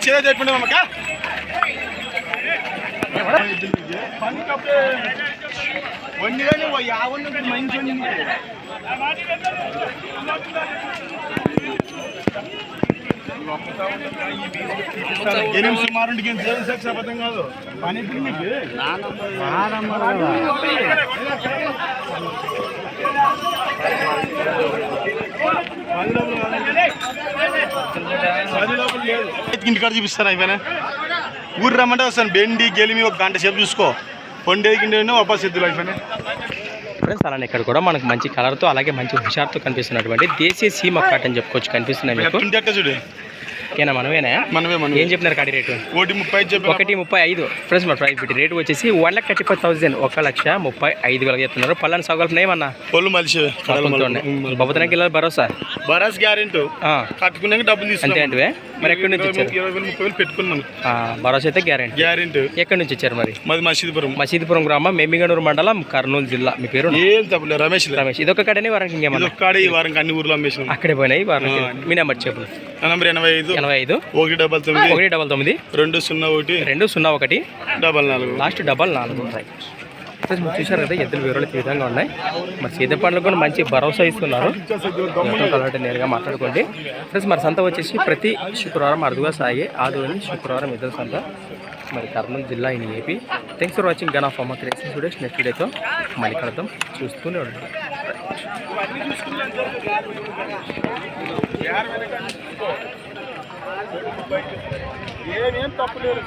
ఇచ్చేదే చెప్పండి అమ్మక మంచి సుమారు అబద్ధం కాదు పని ఇంటికాడ చూపిస్తాను అయిపోయినా ఊరు రమ్మంటే వస్తాను బెండి గెలిమి ఒక గంట సేపు చూసుకో కొండే గిండే వాపస్ ఎద్దులు అయిపోయినా ఫ్రెండ్స్. అలానే ఇక్కడ కూడా మనకు మంచి కలర్తో అలాగే మంచి హుషార్తో కనిపిస్తున్నటువంటి దేశీయ సీమ కాట్ అని చెప్పుకోవచ్చు. కనిపిస్తున్నాయి మీకు చూడు ఓకేనా? మనమే ఏం చెప్పినారు కాడి రేటు? 1,35 ఫ్రెండ్స్. మన ప్రైస్ పెట్టి రేటు వచ్చేసి 1,35,000 1,35,000 చెప్తున్నారు. పళ్ళని సౌకల్యం ఏమన్నా పళ్ళు మలిసి బొబ్బతనానికి వెళ్ళాలి భరోసా గ్యారెంటీ కట్టుకున్నాక డబ్బులు అంతే అంటే మరి ఎక్కడి నుంచి వచ్చారు? 20,000 పెట్టుకున్నాను భరోసా అయితే గ్యారెంటీ. ఎక్కడి నుంచి వచ్చారు మరి? మాది మసీదుపురం గ్రామం మెమ్మిగనూరు మండలం కర్నూలు జిల్లా. మీ పేరు? ఏం తప్పలేదు రమేష్. ఇదొక కాడని వారానికి ఇంకేమన్నా ఈ వారం అన్ని ఊర్లో అమ్మేసిన అక్కడే పోయినాయి వారానికి. మీ నెంబర్ చెప్పు. 85 199 201 లాస్ట్ 44. మీరు చూసారు కదా ఎద్దులు వివరాలు ఈ విధంగా ఉన్నాయి. మరి సీత పండ్లు కూడా మంచి భరోసా ఇస్తున్నారు. అలాంటి నేరుగా మాట్లాడుకోండి ఫ్రెండ్స్. మరి సంత వచ్చేసి ప్రతి శుక్రవారం అరుదుగా సాగే ఆదివారం శుక్రవారం ఎద్దుల సంత. మరి కర్నూలు జిల్లా in AP. Thanks for watching gun of అమ్మ క్రియేషన్ స్టూడియోస్. నెక్స్ట్ వీడియోతో మళ్ళీ కలుద్దాం. చూస్తూనే ఉండండి. ఏమేం తప్పలేదు.